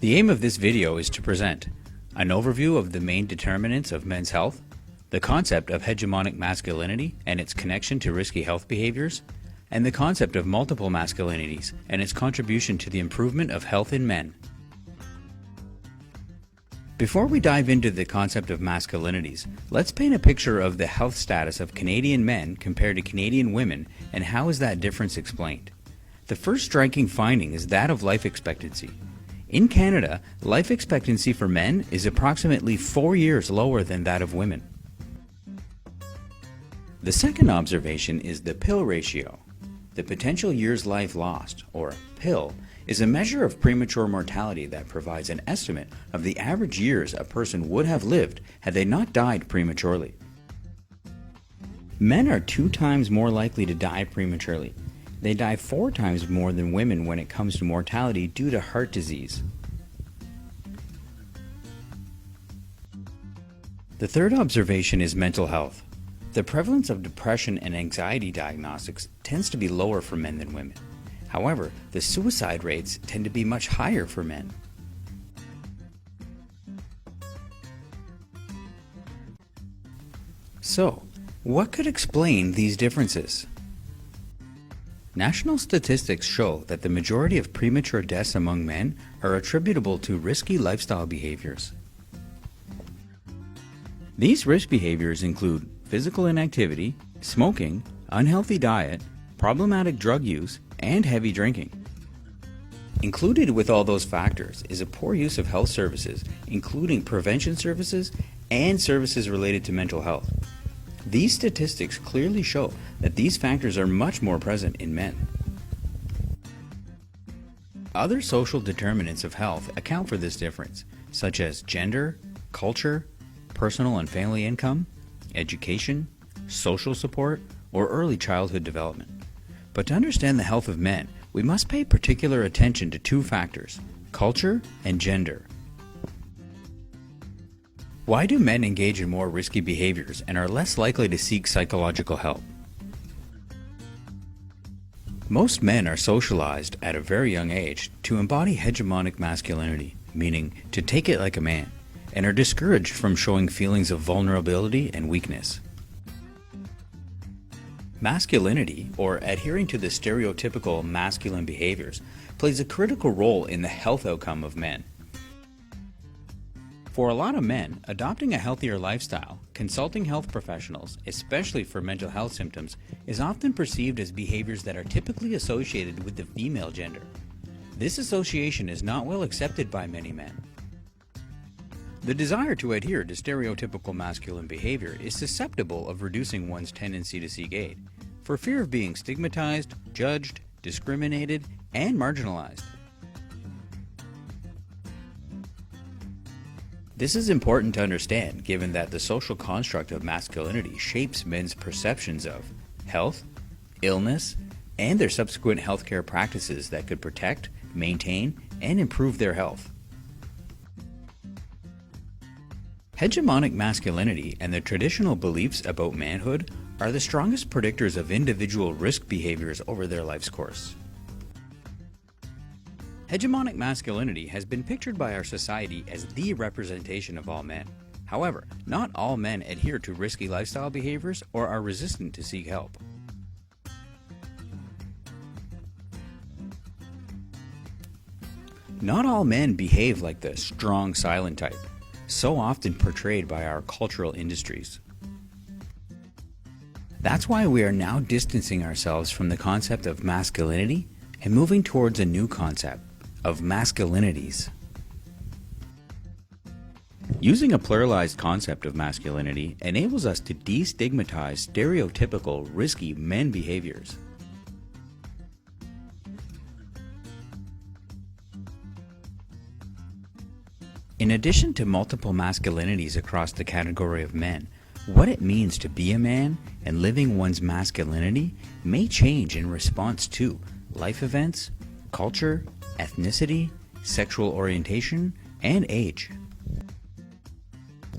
The aim of this video is to present an overview of the main determinants of men's health, the concept of hegemonic masculinity and its connection to risky health behaviors, and the concept of multiple masculinities and its contribution to the improvement of health in men. Before we dive into the concept of masculinities, let's paint a picture of the health status of Canadian men compared to Canadian women, and how is that difference explained? The first striking finding is that of life expectancy. In Canada, life expectancy for men is approximately 4 years lower than that of women. The second observation is the pill ratio. The potential years life lost, or PIL, is a measure of premature mortality that provides an estimate of the average years a person would have lived had they not died prematurely. Men are 2 times more likely to die prematurely. They die 4 times more than women when it comes to mortality due to heart disease. The third observation is mental health. The prevalence of depression and anxiety diagnostics tends to be lower for men than women. However, the suicide rates tend to be much higher for men. So, what could explain these differences? National statistics show that the majority of premature deaths among men are attributable to risky lifestyle behaviors. These risk behaviors include physical inactivity, smoking, unhealthy diet, problematic drug use, and heavy drinking. Included with all those factors is a poor use of health services, including prevention services and services related to mental health. These statistics clearly show that these factors are much more present in men. Other social determinants of health account for this difference, such as gender, culture, personal and family income, education, social support, or early childhood development. But to understand the health of men, we must pay particular attention to 2 factors, culture and gender. Why do men engage in more risky behaviors and are less likely to seek psychological help? Most men are socialized at a very young age to embody hegemonic masculinity, meaning to take it like a man, and are discouraged from showing feelings of vulnerability and weakness. Masculinity, or adhering to the stereotypical masculine behaviors, plays a critical role in the health outcome of men. For a lot of men, adopting a healthier lifestyle, consulting health professionals, especially for mental health symptoms, is often perceived as behaviors that are typically associated with the female gender. This association is not well accepted by many men. The desire to adhere to stereotypical masculine behavior is susceptible of reducing one's tendency to seek aid, for fear of being stigmatized, judged, discriminated, and marginalized. This is important to understand given that the social construct of masculinity shapes men's perceptions of health, illness, and their subsequent healthcare practices that could protect, maintain, and improve their health. Hegemonic masculinity and the traditional beliefs about manhood are the strongest predictors of individual risk behaviors over their life's course. Hegemonic masculinity has been pictured by our society as the representation of all men. However, not all men adhere to risky lifestyle behaviors or are resistant to seek help. Not all men behave like the strong, silent type, so often portrayed by our cultural industries. That's why we are now distancing ourselves from the concept of masculinity and moving towards a new concept of masculinities. Using a pluralized concept of masculinity enables us to destigmatize stereotypical risky men behaviors. In addition to multiple masculinities across the category of men, what it means to be a man and living one's masculinity may change in response to life events, culture, ethnicity, sexual orientation, and age.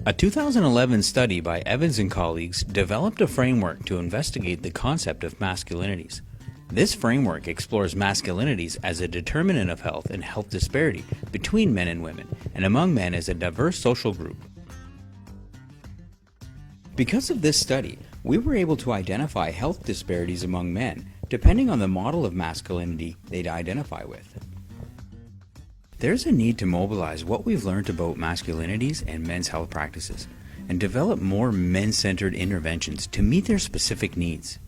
A 2011 study by Evans and colleagues developed a framework to investigate the concept of masculinities. This framework explores masculinities as a determinant of health and health disparity between men and women, and among men as a diverse social group. Because of this study, we were able to identify health disparities among men depending on the model of masculinity they'd identify with. There's a need to mobilize what we've learned about masculinities and men's health practices and develop more men-centered interventions to meet their specific needs.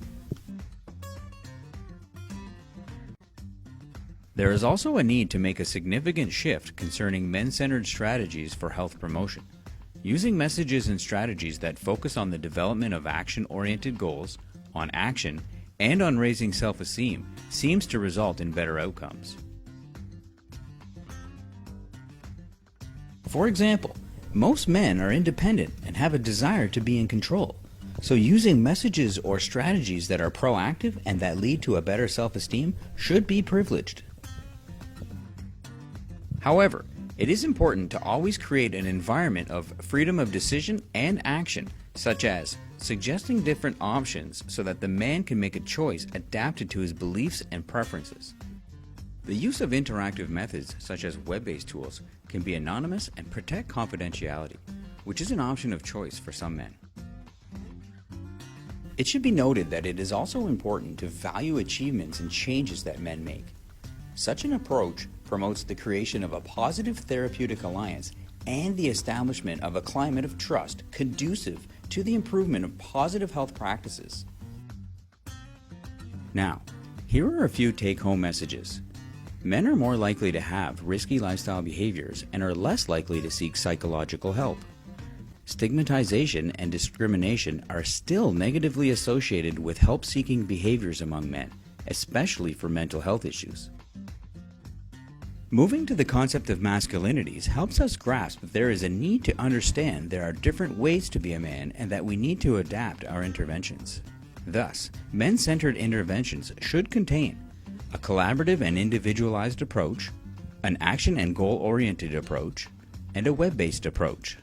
There is also a need to make a significant shift concerning men-centered strategies for health promotion. Using messages and strategies that focus on the development of action-oriented goals, on action, and on raising self-esteem seems to result in better outcomes. For example, most men are independent and have a desire to be in control, so using messages or strategies that are proactive and that lead to a better self-esteem should be privileged. However, it is important to always create an environment of freedom of decision and action, such as suggesting different options so that the man can make a choice adapted to his beliefs and preferences. The use of interactive methods, such as web-based tools, can be anonymous and protect confidentiality, which is an option of choice for some men. It should be noted that it is also important to value achievements and changes that men make. Such an approach promotes the creation of a positive therapeutic alliance and the establishment of a climate of trust conducive to the improvement of positive health practices. Now, here are a few take-home messages. Men are more likely to have risky lifestyle behaviors and are less likely to seek psychological help. Stigmatization and discrimination are still negatively associated with help-seeking behaviors among men, especially for mental health issues. Moving to the concept of masculinities helps us grasp that there is a need to understand there are different ways to be a man and that we need to adapt our interventions. Thus, men-centered interventions should contain a collaborative and individualized approach, an action and goal-oriented approach, and a web-based approach.